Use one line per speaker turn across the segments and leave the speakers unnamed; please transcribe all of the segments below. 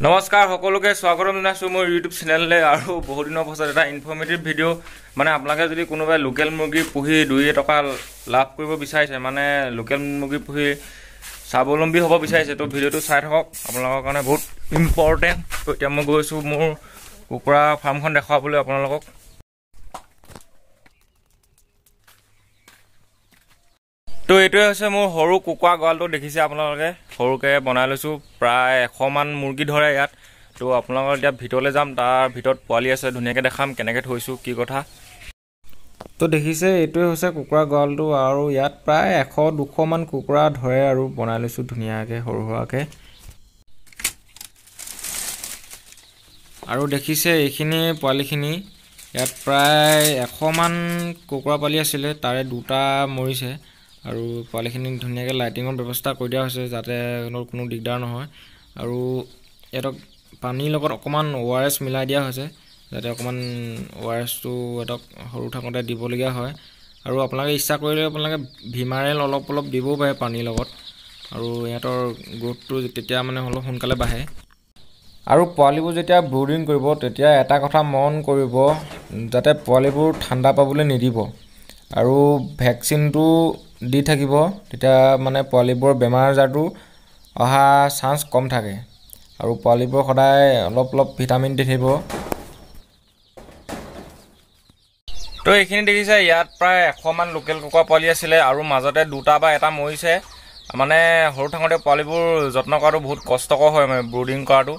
নমস্কাৰ সকলোকে স্বাগতম জনাইছোঁ মোৰ ইউটিউব চেনেললৈ আৰু বহুত দিনৰ পাছত এটা ইনফৰ্মেটিভ ভিডিঅ' মানে আপোনালোকে যদি কোনোবাই লোকেল মুৰ্গী পুহি 2 টকা লাভ কৰিব বিচাৰিছে মানে লোকেল মুৰ্গী পুহি স্বাৱলম্বী হ'ব বিচাৰিছে তো ভিডিঅ'টো চাই থাকক আপোনালোকৰ কাৰণে বহুত ইম্পৰ্টেণ্ট। তো এতিয়া মই গৈছোঁ মোৰ কুকুৰা ফাৰ্মখন দেখাবলৈ আপোনালোকক। তো এইটোৱে হৈছে মোৰ সৰু কুকুৰা গঁৰালটো দেখিছে আপোনালোকে সৰুকৈ বনাই লৈছোঁ প্ৰায় 100 মান মুৰ্গী ধৰে ইয়াত। তো আপোনালোকৰ এতিয়া ভিতৰলৈ যাম, তাৰ ভিতৰত পোৱালি আছে ধুনীয়াকৈ দেখাম কেনেকৈ থৈছোঁ কি কথা। তো দেখিছে এইটোৱে হৈছে কুকুৰা গঁৰালটো আৰু ইয়াত প্ৰায় 100-200 মান কুকুৰা ধৰে আৰু বনাই লৈছোঁ ধুনীয়াকৈ সৰু সুৰাকৈ। আৰু দেখিছে এইখিনি পোৱালিখিনি ইয়াত প্ৰায় 100 মান কুকুৰা পোৱালি আছিলে, তাৰে 2টা মৰিছে আৰু পোৱালিখিনি ধুনীয়াকৈ লাইটিঙৰ ব্যৱস্থা কৰি দিয়া হৈছে যাতে কোনো দিগদাৰ নহয়। আৰু ইয়াত পানীৰ লগত অকণমান ORS মিলাই দিয়া হৈছে যাতে অকণমান ORSটো সিহঁতক সৰু থাকোঁতে দিবলগীয়া হয়। আৰু আপোনালোকে ইচ্ছা কৰিলে আপোনালোকে ভিমাৰেল অলপ দিবও পাৰে পানীৰ লগত, আৰু ইহঁতৰ গ্ৰোথটো তেতিয়া মানে অলপ সোনকালে বাঢ়ে। আৰু পোৱালিবোৰ যেতিয়া ব্ৰুডিং কৰিব তেতিয়া এটা কথা মন কৰিব যাতে পোৱালিবোৰ ঠাণ্ডা পাবলৈ নিদিব আৰু ভেকচিনটো দি থাকিব, তেতিয়া মানে পোৱালিবোৰৰ বেমাৰ আজাৰটো অহা চান্স কম থাকে। আৰু পোৱালিবোৰ সদায় অলপ ভিটামিন দি থাকিব। তো এইখিনি দেখিছে ইয়াত প্ৰায় 100 মান লোকেল কুকুৰা পোৱালি আছিলে আৰু মাজতে 2টা বা 1টা মৰিছে। মানে সৰু থাকোঁতে পোৱালিবোৰ যত্ন কৰাটো বহুত কষ্টকৰ হয় মানে ব্ৰুডিং কৰাটো।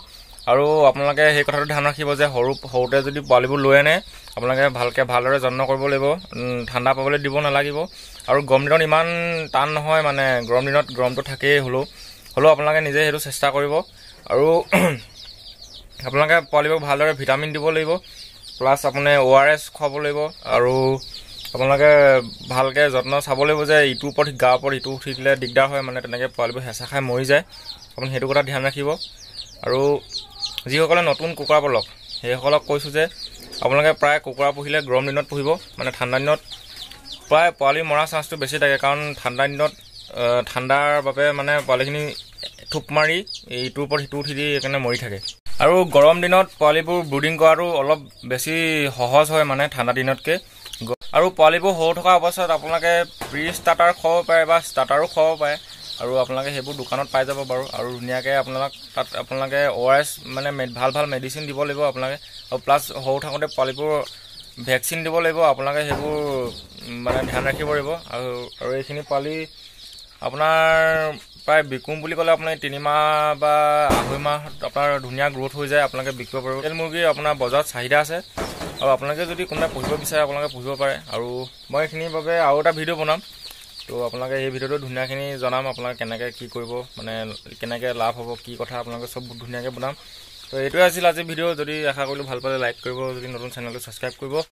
আৰু আপোনালোকে সেই কথাটো ধ্যান ৰাখিব যে সৰুতে যদি পোৱালিবোৰ লৈ আনে আপোনালোকে ভালদৰে যত্ন কৰিব লাগিব, ঠাণ্ডা পাবলৈ দিব নালাগিব। আৰু গৰম দিনত ইমান টান নহয়, মানে গৰম দিনত গৰমটো থাকেই, হ'লেও আপোনালোকে নিজে সেইটো চেষ্টা কৰিব। আৰু আপোনালোকে পোৱালিবোৰক ভালদৰে ভিটামিন দিব লাগিব, প্লাছ আপুনি ORS খুৱাব লাগিব। আৰু আপোনালোকে ভালকৈ যত্ন চাব লাগিব যে ইটোৰ ওপৰত গাৰ ওপৰত ইটো উঠি দিলে দিগদাৰ হয়, মানে তেনেকৈ পোৱালিবোৰ হেঁচা খাই মৰি যায়। আপুনি সেইটো কথা ধ্যান ৰাখিব। আৰু যিসকলে নতুন কুকুৰা পালক সেইসকলক কৈছোঁ যে আপোনালোকে প্ৰায় কুকুৰা পুহিলে গৰম দিনত পুহিব, মানে ঠাণ্ডা দিনত প্ৰায় পোৱালি মৰা চান্সটো বেছি থাকে, কাৰণ ঠাণ্ডা দিনত ঠাণ্ডাৰ বাবে মানে পোৱালিখিনি থোপ মাৰি ইটোৰ ওপৰত সিটো উঠি দি সেইকাৰণে মৰি থাকে। আৰু গৰম দিনত পোৱালিবোৰ ব্ৰুডিং কৰাটো অলপ বেছি সহজ হয় মানে ঠাণ্ডা দিনতকৈ। আৰু পোৱালিবোৰ সৰু থকা অৱস্থাত আপোনালোকে প্ৰি ষ্টাৰ্টাৰ খুৱাব পাৰে বা ষ্টাৰ্টাৰো খুৱাব পাৰে, আৰু আপোনালোকে সেইবোৰ দোকানত পাই যাব বাৰু। আৰু ধুনীয়াকৈ আপোনালোকে ORS মানে ভাল মেডিচিন দিব লাগিব আপোনালোকে, আৰু প্লাছ সৰু থাকোঁতে পোৱালিবোৰ ভেকচিন দিব লাগিব, আপোনালোকে সেইবোৰ মানে ধ্যান ৰাখিব লাগিব। আৰু এইখিনি পোৱালি আপোনাৰ প্ৰায় বিকুম বুলি ক'লে আপুনি 3 মাহ বা 2.5 মাহত আপোনাৰ ধুনীয়া গ্ৰোথ হৈ যায়, আপোনালোকে বিকিব পাৰিব। লোকেল মুৰ্গীৰ আপোনাৰ বজাৰত চাহিদা আছে, আৰু আপোনালোকে যদি কোনোবাই পুহিব বিচাৰে আপোনালোকে পুহিব পাৰে। আৰু মই এইখিনিৰ বাবে আৰু এটা ভিডিঅ' বনাম, তো আপোনালোকে এই ভিডিঅ'টো ধুনীয়াখিনি জনাম আপোনালোকে কেনেকৈ কি কৰিব, মানে কেনেকৈ লাভ হ'ব কি কথা আপোনালোকে চব ধুনীয়াকৈ বনাম। তো এইটোৱে আছিল আজি ভিডিঅ'। যদি আশা কৰিলোঁ ভাল পালে লাইক কৰিব, যদি নতুন চেনেলটো ছাবস্ক্ৰাইব কৰিব।